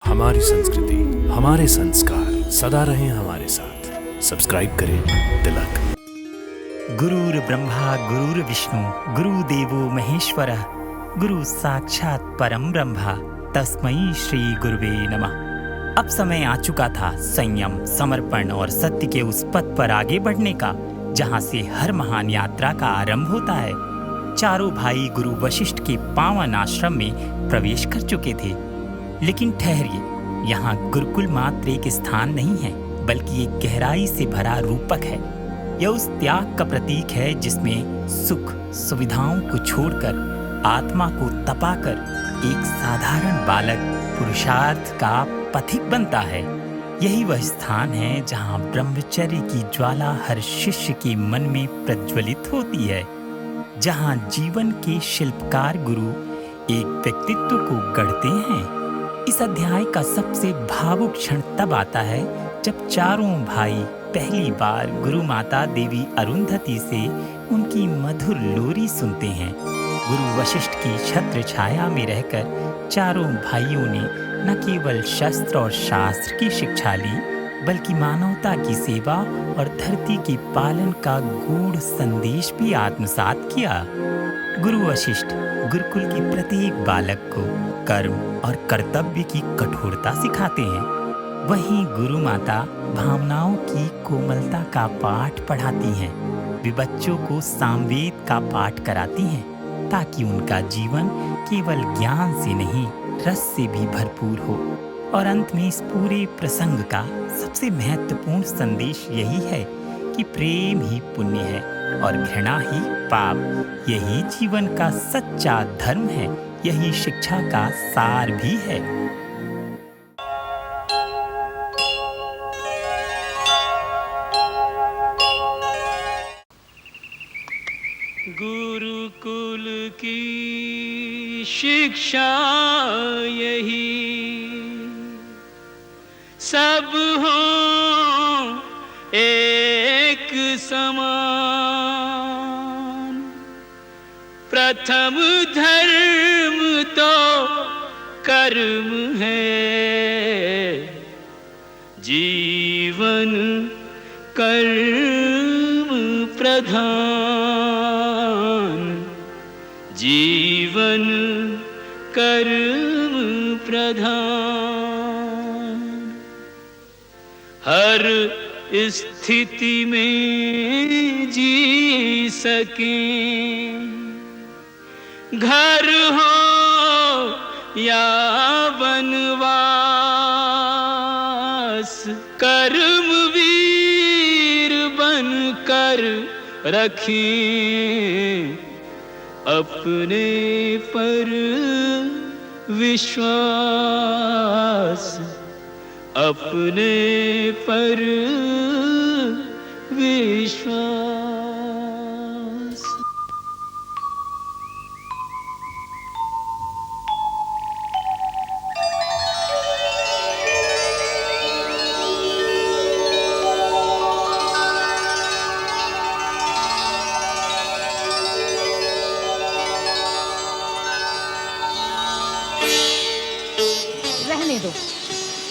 हमारी संस्कृति, हमारे संस्कार सदा रहें हमारे साथ। सब्सक्राइब करें तिलक। गुरुर् ब्रह्मा गुरुर्विष्णु गुरुदेवो महेश्वरः गुरु साक्षात परम ब्रह्मा तस्मै श्री गुरुवे नमः। अब समय आ चुका था संयम, समर्पण और सत्य के उस पथ पर आगे बढ़ने का जहां से हर महान यात्रा का आरंभ होता है। चारों भाई गुरु वशिष्ठ के पावन आश्रम में प्रवेश कर चुके थे। लेकिन ठहरिए, यहाँ गुरुकुल मात्र एक स्थान नहीं है, बल्कि एक गहराई से भरा रूपक है। यह उस त्याग का प्रतीक है जिसमें सुख सुविधाओं को छोड़कर आत्मा को तपाकर एक साधारण बालक पुरुषार्थ का पथिक बनता है। यही वह स्थान है जहाँ ब्रह्मचर्य की ज्वाला हर शिष्य के मन में प्रज्वलित होती है, जहाँ जीवन के शिल्पकार गुरु एक व्यक्तित्व को गढ़ते हैं। इस अध्याय का सबसे भावुक क्षण तब आता है जब चारों भाई पहली बार गुरु माता देवी अरुंधति से उनकी मधुर लोरी सुनते हैं। गुरु वशिष्ठ की छत्र छाया में रहकर चारों भाइयों ने न केवल शस्त्र और शास्त्र की शिक्षा ली, बल्कि मानवता की सेवा और धरती के पालन का गूढ़ संदेश भी आत्मसात किया। गुरु वशिष्ठ गुरुकुल के प्रत्येक बालक को कर्म और कर्तव्य की कठोरता सिखाते हैं। वहीं गुरु माता भावनाओं की कोमलता का पाठ पढ़ाती हैं। वे बच्चों को सामवेद का पाठ कराती हैं ताकि उनका जीवन केवल ज्ञान से नहीं, रस से भी भरपूर हो। और अंत में इस पूरे प्रसंग का सबसे महत्वपूर्ण संदेश यही है कि प्रेम ही पुण्य है और घृणा ही पाप। यही जीवन का सच्चा धर्म है, यही शिक्षा का सार भी है। गुरुकुल की शिक्षा यही, सब हो एक समान। प्रथम धर्म तो कर्म है, जीवन कर्म प्रधान। जीवन कर्म प्रधान। हर स्थिति में जी सकें, घर हो या वनवास। कर्मवीर बनकर रखें अपने पर विश्वास। अपने पर विश्वास। रहने दो,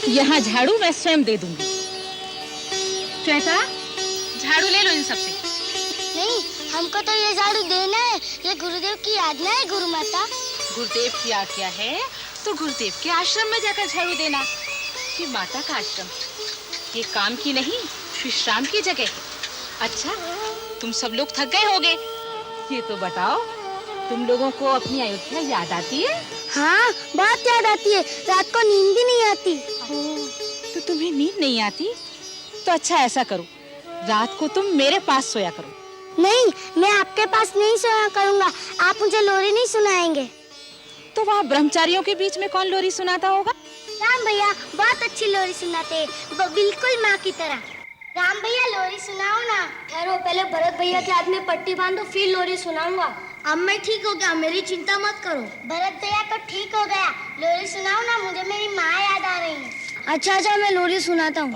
यहाँ झाड़ू मैं स्वयं दे दूंगी। श्वेता, झाड़ू ले लो इन सबसे। नहीं, हमको तो ये झाड़ू देना है। ये गुरुदेव की आज्ञा है गुरु माता। गुरुदेव की आज्ञा है तो गुरुदेव के आश्रम में जाकर झाड़ू देना। ये माता का आश्रम, ये काम की नहीं विश्राम की जगह है। अच्छा, तुम सब लोग थक गए होगे। ये तो बताओ, तुम लोगों को अपनी अयोध्या याद आती है? हाँ, बहुत याद आती है। रात को नींद भी नहीं आती। तो तुम्हें नींद नहीं आती? तो अच्छा ऐसा करो, रात को तुम मेरे पास सोया करो। नहीं, मैं आपके पास नहीं सोया करूँगा। आप मुझे लोरी नहीं सुनाएंगे। तो वहाँ ब्रह्मचारियों के बीच में कौन लोरी सुनाता होगा? राम भैया बहुत अच्छी लोरी सुनाते हैं, बिल्कुल माँ की तरह। राम भैया लोरी सुनाओ ना। ठहरो, पहले भरत भैया के हाथ में पट्टी बांधो, फिर लोरी सुनाऊंगा। अब मैं ठीक हो गया, मेरी चिंता मत करो। भरत भैया तो ठीक हो गया, लोरी सुनाओ ना, मुझे मेरी माँ याद आ रही है। अच्छा, मैं लोरी सुनाता हूँ।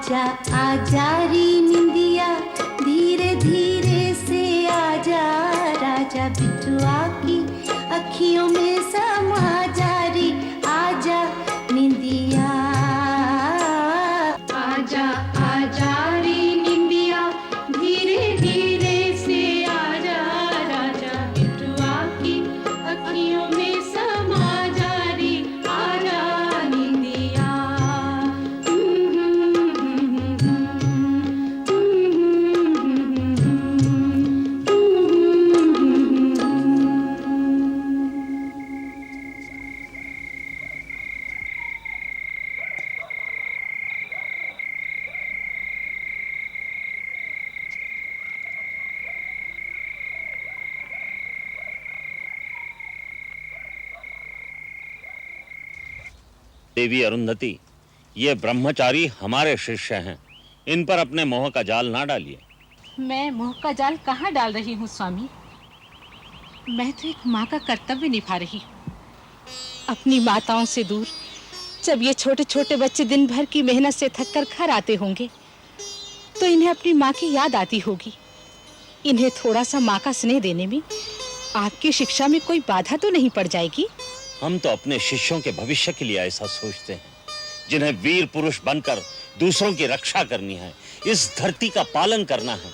आजा आजा री निंदिया धीरे धीरे से आजा राजा बिटुआ की अखियों में समा जा री आजा निंदिया आजा आजा री निंदिया धीरे धीरे से आजा राजा बिटुआ की अखियों में समा जा री आजा निंदिया देवी अरुंधति, ये ब्रह्मचारी हमारे शिष्य हैं, इन पर अपने मोह का जाल ना डालिए। मैं मोह का जाल कहाँ डाल रही हूँ स्वामी? मैं तो एक माँ का कर्तव्य निभा रही हूँ। अपनी माताओं से दूर जब ये छोटे छोटे बच्चे दिन भर की मेहनत से थक कर घर आते होंगे तो इन्हें अपनी माँ की याद आती होगी। इन्हें थोड़ा सा माँ का स्नेह देने में आपकी शिक्षा में कोई बाधा तो नहीं पड़ जाएगी? हम तो अपने शिष्यों के भविष्य के लिए ऐसा सोचते हैं, जिन्हें वीर पुरुष बनकर दूसरों की रक्षा करनी है, इस धरती का पालन करना है।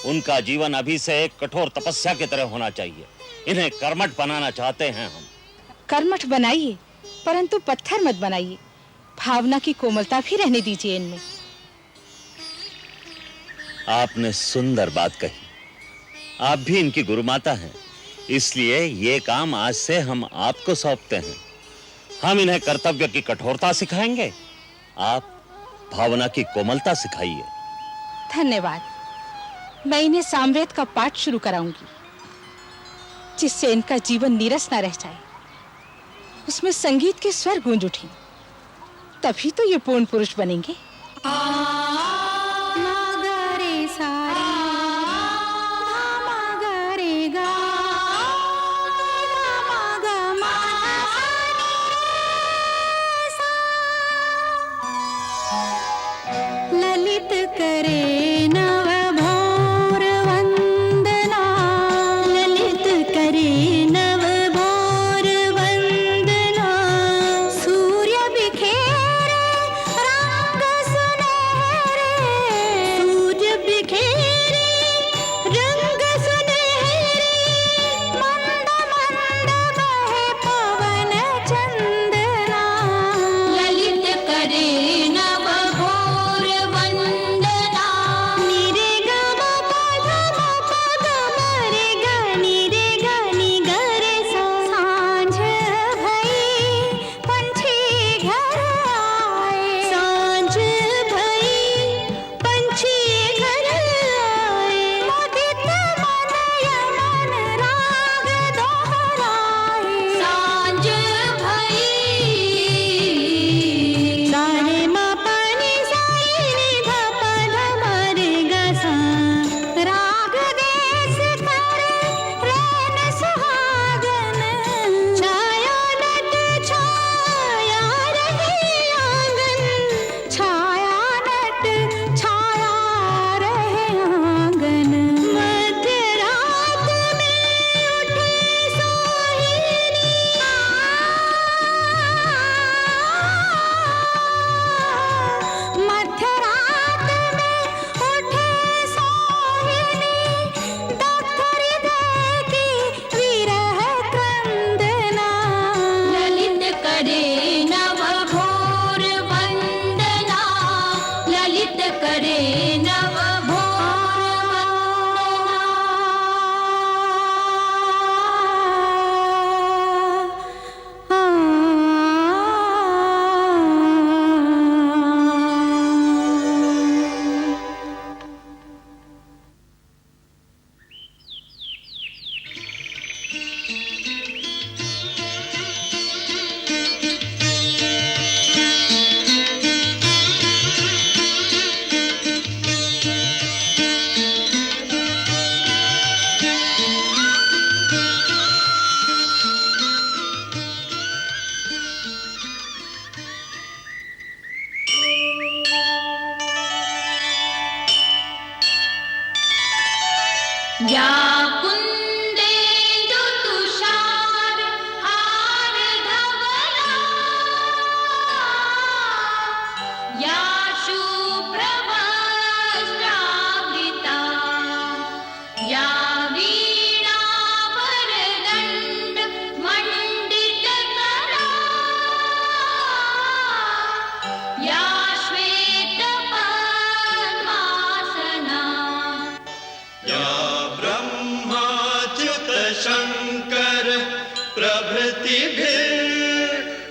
उनका जीवन अभी से एक कठोर तपस्या की तरह होना चाहिए। इन्हें कर्मठ बनाना चाहते हैं हम। कर्मठ बनाइए, परंतु पत्थर मत बनाइए। भावना की कोमलता भी रहने दीजिए इनमें। आपने सुंदर बात कही। आप भी इनकी गुरुमाता हैं, इसलिए ये काम आज से हम आपको सौंपते हैं। हम इन्हें कर्तव्य की कठोरता सिखाएंगे, आप भावना की कोमलता सिखाइए। धन्यवाद। मैं इन्हें सामवेद का पाठ शुरू कराऊंगी, जिससे इनका जीवन नीरस न रह जाए। उसमें संगीत के स्वर गूंज उठें, तभी तो ये पूर्ण पुरुष बनेंगे। ललित करे नव भोर वंदना, ललित करे नव भोर वंदना, सूर्य बिखेरे रंग सुनहरे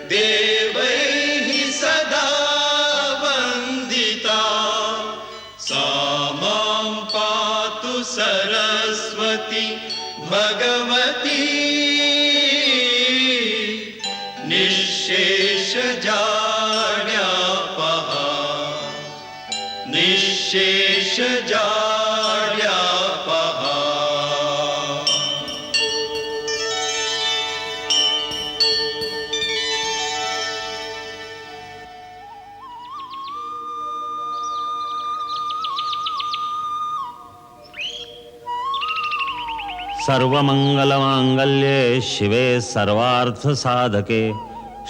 देवैः सदा वन्दिता सा मां पातु सरस्वती भगवती निःशेषजाड्यापहा निःशेषजाड्यापहा। सर्वमंगलमांगल्ये शिवे सर्वार्थ साधके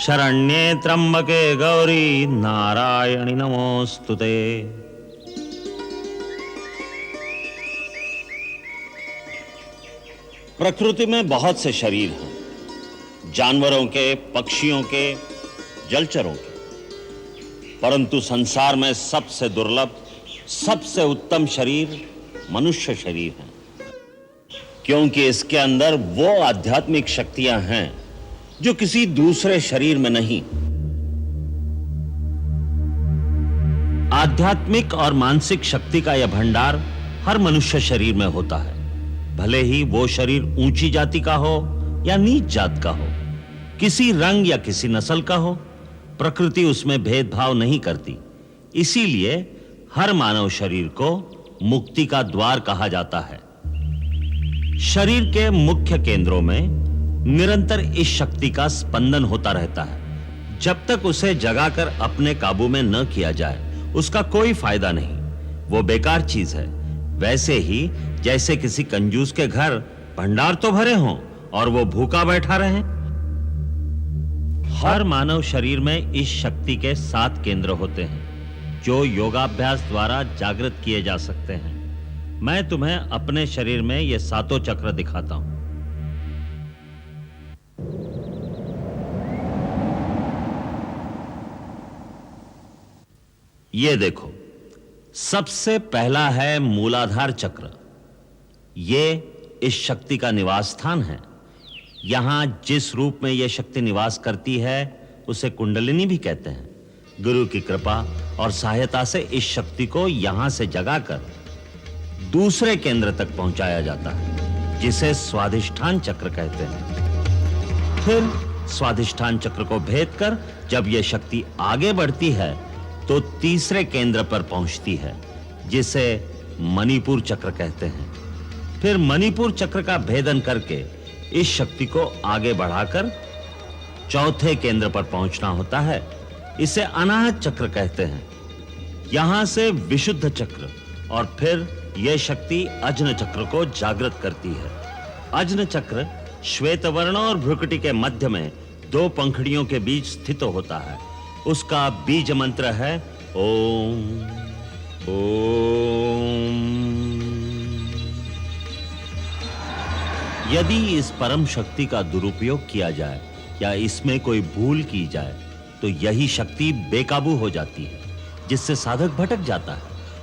शरण्ये त्र्यंबके गौरी नारायणि नमोस्तुते। प्रकृति में बहुत से शरीर हैं, जानवरों के, पक्षियों के, जलचरों के, परंतु संसार में सबसे दुर्लभ, सबसे उत्तम शरीर मनुष्य शरीर है, क्योंकि इसके अंदर वो आध्यात्मिक शक्तियां हैं जो किसी दूसरे शरीर में नहीं। आध्यात्मिक और मानसिक शक्ति का यह भंडार हर मनुष्य शरीर में होता है, भले ही वो शरीर ऊंची जाति का हो या नीच जात का हो, किसी रंग या किसी नस्ल का हो, प्रकृति उसमें भेदभाव नहीं करती। इसीलिए हर मानव शरीर को मुक्ति का द्वार कहा जाता है। शरीर के मुख्य केंद्रों में निरंतर इस शक्ति का स्पंदन होता रहता है। जब तक उसे जगाकर अपने काबू में न किया जाए उसका कोई फायदा नहीं, वो बेकार चीज है। वैसे ही जैसे किसी कंजूस के घर भंडार तो भरे हों और वो भूखा बैठा रहे। हर मानव शरीर में इस शक्ति के 7 केंद्र होते हैं जो योगाभ्यास द्वारा जागृत किए जा सकते हैं। मैं तुम्हें अपने शरीर में ये 7 चक्र दिखाता हूं। ये देखो, सबसे पहला है मूलाधार चक्र। ये इस शक्ति का निवास स्थान है। यहां जिस रूप में यह शक्ति निवास करती है उसे कुंडलिनी भी कहते हैं। गुरु की कृपा और सहायता से इस शक्ति को यहां से जगाकर दूसरे केंद्र तक पहुंचाया जाता है, जिसे स्वाधिष्ठान चक्र कहते हैं। फिर स्वाधिष्ठान चक्र को भेद कर जब यह शक्ति आगे बढ़ती है तो तीसरे केंद्र पर पहुंचती है, जिसे मणिपुर चक्र कहते हैं। फिर मणिपुर चक्र का भेदन करके इस शक्ति को आगे बढ़ाकर चौथे केंद्र पर पहुंचना होता है। इसे अनाहत चक्र कहते हैं। यहां से विशुद्ध चक्र और फिर यह शक्ति अज्न चक्र को जागृत करती है। अज्न चक्र श्वेत वर्ण और भ्रुकुटी के मध्य में 2 पंखुड़ियों के बीच स्थित होता है। उसका बीज मंत्र है ओम ओम। यदि इस परम शक्ति का दुरुपयोग किया जाए या इसमें कोई भूल की जाए तो यही शक्ति बेकाबू हो जाती है, जिससे साधक भटक जाता है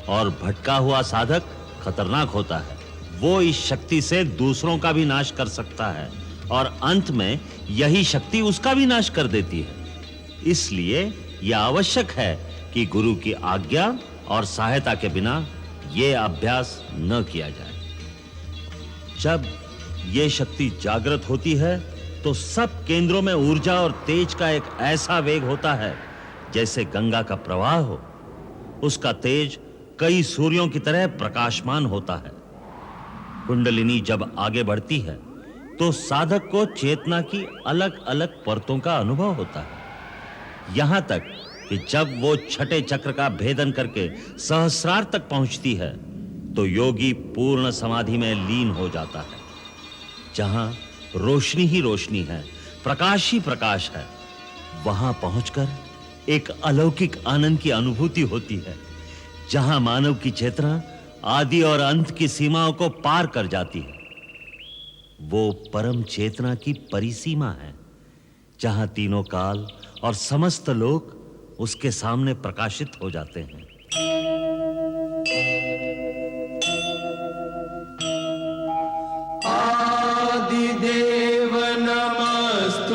और भटका हुआ साधक खतरनाक होता है। वो इस शक्ति से दूसरों का भी नाश कर सकता है और अंत में यही शक्ति उसका भी नाश कर देती है। इसलिए यह आवश्यक है कि गुरु की आज्ञा और सहायता के बिना यह अभ्यास न किया जाए। जब यह शक्ति जागृत होती है तो सब केंद्रों में ऊर्जा और तेज का एक ऐसा वेग होता है जैसे गंगा का प्रवाह हो। उसका तेज कई सूर्यों की तरह प्रकाशमान होता है। कुंडलिनी जब आगे बढ़ती है तो साधक को चेतना की अलग-अलग परतों का अनुभव होता है, यहां तक कि जब वो छठे चक्र का भेदन करके सहस्रार तक पहुंचती है तो योगी पूर्ण समाधि में लीन हो जाता है, जहां रोशनी ही रोशनी है, प्रकाश ही प्रकाश है। वहां पहुंचकर एक अलौकिक आनंद की अनुभूति होती है, जहां मानव की चेतना आदि और अंत की सीमाओं को पार कर जाती है। वो परम चेतना की परिसीमा है, जहां तीनों काल और समस्त लोक उसके सामने प्रकाशित हो जाते हैं। आदिदेव नमस्तुते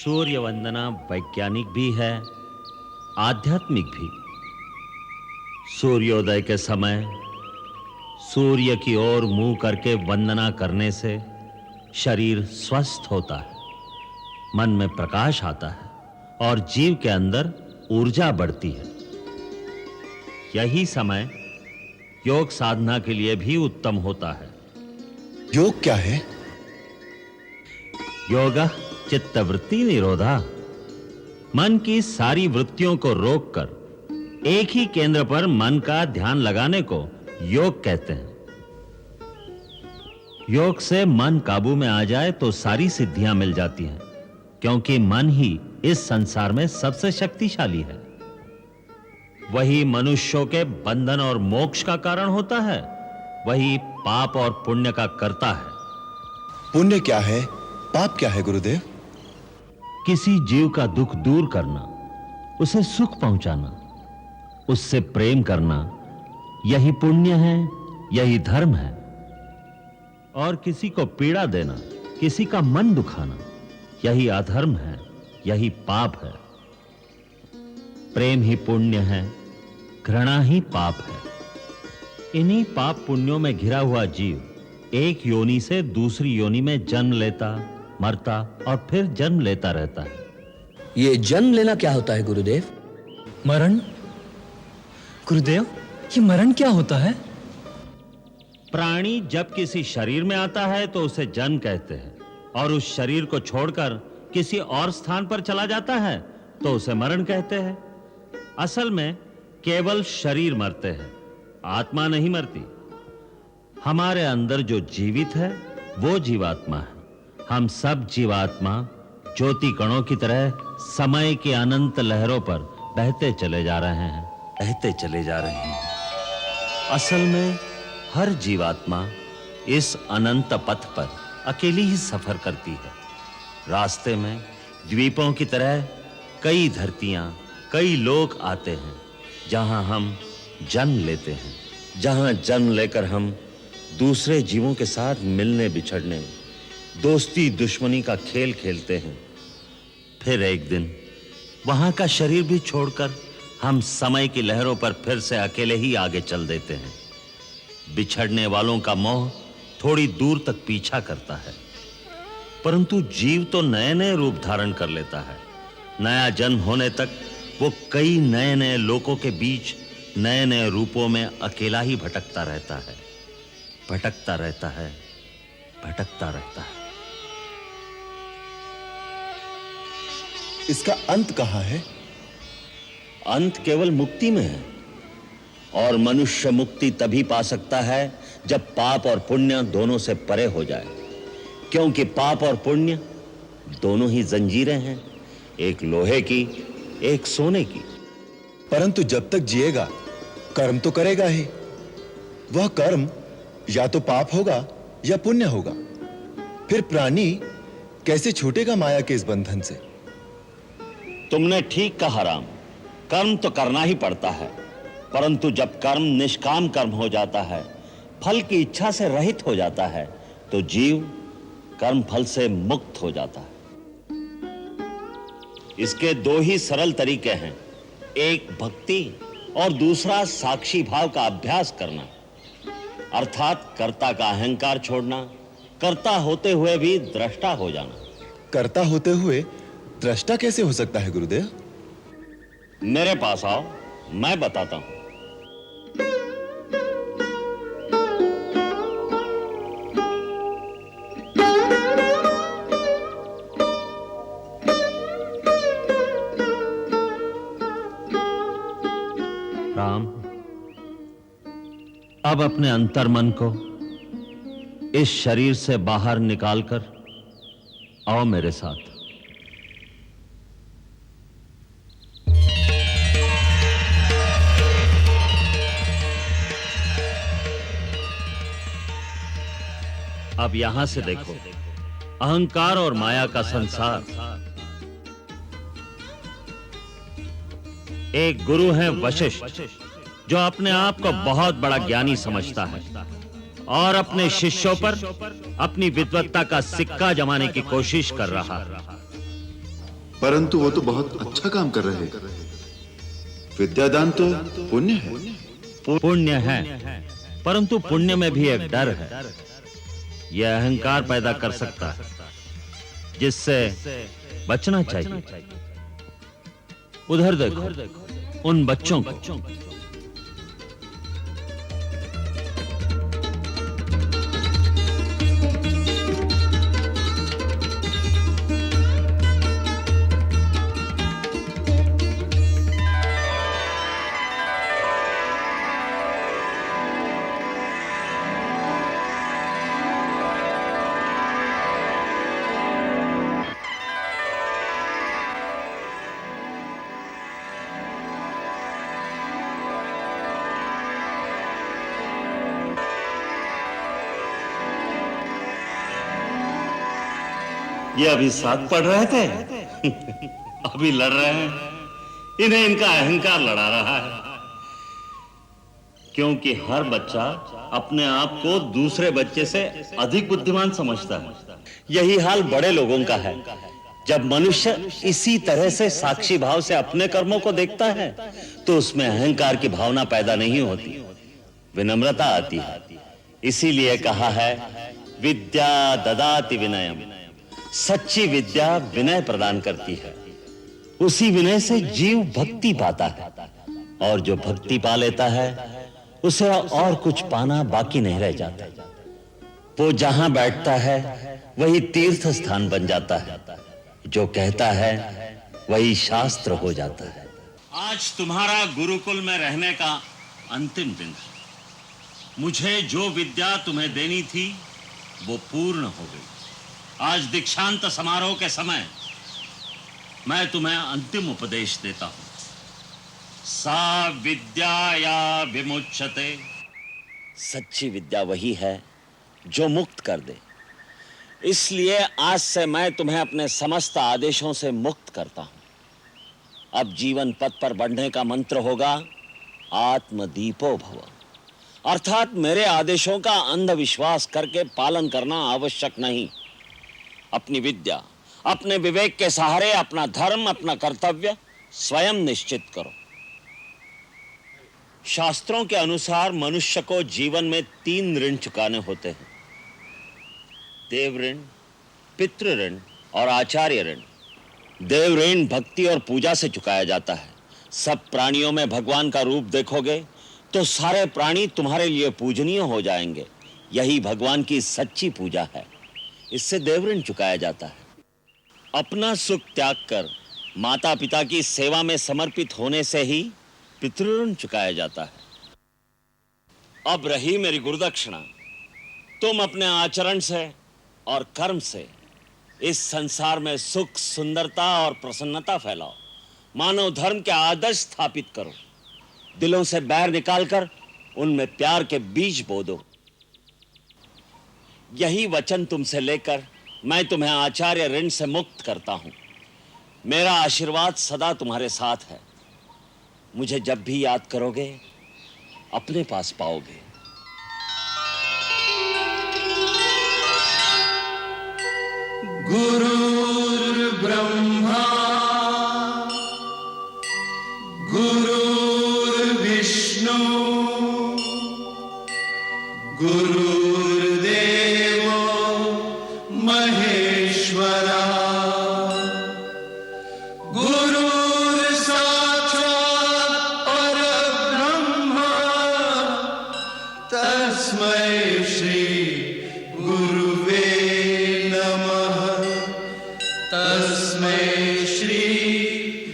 सूर्य वंदना वैज्ञानिक भी है, आध्यात्मिक भी। सूर्योदय के समय सूर्य की ओर मुंह करके वंदना करने से शरीर स्वस्थ होता है, मन में प्रकाश आता है और जीव के अंदर ऊर्जा बढ़ती है। यही समय योग साधना के लिए भी उत्तम होता है। योग क्या है? योगा चित्तवृत्ति निरोधा, मन की सारी वृत्तियों को रोककर एक ही केंद्र पर मन का ध्यान लगाने को योग कहते हैं। योग से मन काबू में आ जाए तो सारी सिद्धियां मिल जाती हैं, क्योंकि मन ही इस संसार में सबसे शक्तिशाली है। वही मनुष्यों के बंधन और मोक्ष का कारण होता है, वही पाप और पुण्य का करता है। पुण्य क्या है, पाप क्या है गुरुदेव? किसी जीव का दुख दूर करना, उसे सुख पहुंचाना, उससे प्रेम करना, यही पुण्य है, यही धर्म है। और किसी को पीड़ा देना, किसी का मन दुखाना, यही अधर्म है, यही पाप है। प्रेम ही पुण्य है, घृणा ही पाप है। इन्हीं पाप पुण्यों में घिरा हुआ जीव एक योनि से दूसरी योनि में जन्म लेता, मरता और फिर जन्म लेता रहता है। ये जन्म लेना क्या होता है गुरुदेव? मरण? गुरुदेव, ये मरण क्या होता है? प्राणी जब किसी शरीर में आता है तो उसे जन्म कहते हैं, और उस शरीर को छोड़कर किसी और स्थान पर चला जाता है तो उसे मरण कहते हैं। असल में केवल शरीर मरते हैं, आत्मा नहीं मरती। हमारे अंदर जो जीवित है वो जीवात्मा है। हम सब जीवात्मा ज्योति कणों की तरह समय के अनंत लहरों पर बहते चले जा रहे हैं, बहते चले जा रहे हैं। असल में हर जीवात्मा इस अनंत पथ पर अकेली ही सफर करती है। रास्ते में द्वीपों की तरह कई धरतियां, कई लोक आते हैं, जहां हम जन्म लेते हैं, जहां जन्म लेकर हम दूसरे जीवों के साथ मिलने बिछड़ने, दोस्ती दुश्मनी का खेल खेलते हैं। फिर एक दिन वहां का शरीर भी छोड़कर हम समय की लहरों पर फिर से अकेले ही आगे चल देते हैं। बिछड़ने वालों का मोह थोड़ी दूर तक पीछा करता है, परंतु जीव तो नए नए रूप धारण कर लेता है। नया जन्म होने तक वो कई नए नए लोकों के बीच नए नए रूपों में अकेला ही भटकता रहता है, भटकता रहता है, भटकता रहता है। इसका अंत कहां है? अंत केवल मुक्ति में है, और मनुष्य मुक्ति तभी पा सकता है जब पाप और पुण्य दोनों से परे हो जाए, क्योंकि पाप और पुण्य दोनों ही जंजीरें हैं, एक लोहे की, एक सोने की। परंतु जब तक जिएगा कर्म तो करेगा ही। वह कर्म या तो पाप होगा या पुण्य होगा। फिर प्राणी कैसे छूटेगा माया के इस बंधन से? तुमने ठीक कहा राम, कर्म तो करना ही पड़ता है, परंतु जब कर्म निष्काम कर्म हो जाता है, फल की इच्छा से रहित हो जाता है, तो जीव कर्म फल से मुक्त हो जाता है। इसके दो ही सरल तरीके हैं, एक भक्ति और दूसरा साक्षी भाव का अभ्यास करना, अर्थात कर्ता का अहंकार छोड़ना, कर्ता होते हुए भी दृष्टा हो जाना। कर्ता होते हुए दृष्टा कैसे हो सकता है गुरुदेव? मेरे पास आओ, मैं बताता हूं। राम, अब अपने अंतर्मन को इस शरीर से बाहर निकालकर आओ मेरे साथ। अब यहां से देखो, अहंकार और माया का संसार। एक गुरु है वशिष्ठ, जो अपने आप को बहुत बड़ा ज्ञानी समझता है और अपने शिष्यों पर अपनी विद्वत्ता का सिक्का जमाने की कोशिश कर रहा है। परंतु वो तो बहुत अच्छा काम कर रहे हैं। विद्यादान तो पुण्य है। पुण्य है, परंतु पुण्य में भी एक डर है। यह अहंकार पैदा कर सकता है, जिससे बचना चाहिए। उधर देखो, उन बच्चों को। ये अभी साथ पढ़ रहे थे, अभी लड़ रहे हैं। इन्हें इनका अहंकार लड़ा रहा है, क्योंकि हर बच्चा अपने आप को दूसरे बच्चे से अधिक बुद्धिमान समझता है। यही हाल बड़े लोगों का है। जब मनुष्य इसी तरह से साक्षी भाव से अपने कर्मों को देखता है, तो उसमें अहंकार की भावना पैदा नहीं होती, विनम्रता आती है। इसीलिए कहा है, विद्या ददाति विनयम। सच्ची विद्या विनय प्रदान करती है। उसी विनय से जीव भक्ति पाता है, और जो भक्ति पा लेता है, उसे और कुछ पाना बाकी नहीं रह जाता। वो जहां बैठता है वही तीर्थ स्थान बन जाता है। जो कहता है वही शास्त्र हो जाता है। आज तुम्हारा गुरुकुल में रहने का अंतिम दिन है। मुझे जो विद्या तुम्हें देनी थी वो पूर्ण हो गई। आज दीक्षांत समारोह के समय मैं तुम्हें अंतिम उपदेश देता हूं। सा विद्या या विमुच्यते। सच्ची विद्या वही है जो मुक्त कर दे। इसलिए आज से मैं तुम्हें अपने समस्त आदेशों से मुक्त करता हूं। अब जीवन पथ पर बढ़ने का मंत्र होगा, आत्मदीपो भव। अर्थात मेरे आदेशों का अंधविश्वास करके पालन करना आवश्यक नहीं। अपनी विद्या, अपने विवेक के सहारे अपना धर्म, अपना कर्तव्य स्वयं निश्चित करो। शास्त्रों के अनुसार मनुष्य को जीवन में 3 ऋण चुकाने होते हैं: देव ऋण, पितृ ऋण और आचार्य ऋण। देव ऋण भक्ति और पूजा से चुकाया जाता है। सब प्राणियों में भगवान का रूप देखोगे तो सारे प्राणी तुम्हारे लिए पूजनीय हो जाएंगे। यही भगवान की सच्ची पूजा है। इससे देव ऋण चुकाया जाता है। अपना सुख त्याग कर माता पिता की सेवा में समर्पित होने से ही पितृऋण चुकाया जाता है। अब रही मेरी गुरुदक्षिणा। तुम अपने आचरण से और कर्म से इस संसार में सुख, सुंदरता और प्रसन्नता फैलाओ। मानव धर्म के आदर्श स्थापित करो। दिलों से बैर निकालकर उनमें प्यार के बीज बो दो। यही वचन तुमसे लेकर मैं तुम्हें आचार्य ऋण से मुक्त करता हूं। मेरा आशीर्वाद सदा तुम्हारे साथ है। मुझे जब भी याद करोगे अपने पास पाओगे। गुरुर्ब्रह्मा गुरुर्विष्णु गुरुर्देवो महेश्वरा गुरुर्साक्षात् परब्रह्म तस्मै श्री गुरुवे नमः। तस्मै श्री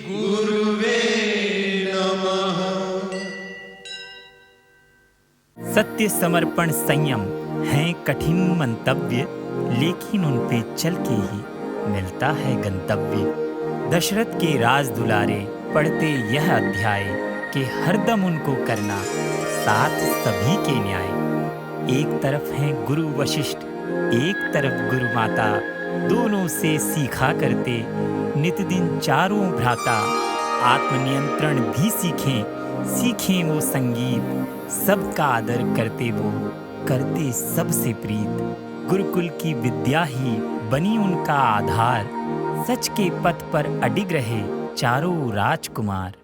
गुरुवे नमः। सत्य, समर्पण, संयम हैं कठिन मंतव्य, लेकिन उन पे चल के ही मिलता है गंतव्य। दशरथ के राज दुलारे पढ़ते यह अध्याय कि हरदम उनको करना साथ सभी के न्याय। एक तरफ हैं गुरु वशिष्ठ, एक तरफ गुरु माता, दोनों से सीखा करते नित दिन चारों भ्राता। आत्मनियंत्रण भी सीखें वो संगीत, सबका आदर करते वो करते सबसे प्रीत। गुरुकुल की विद्या ही बनी उनका आधार, सच के पथ पर अडिग रहे चारों राजकुमार।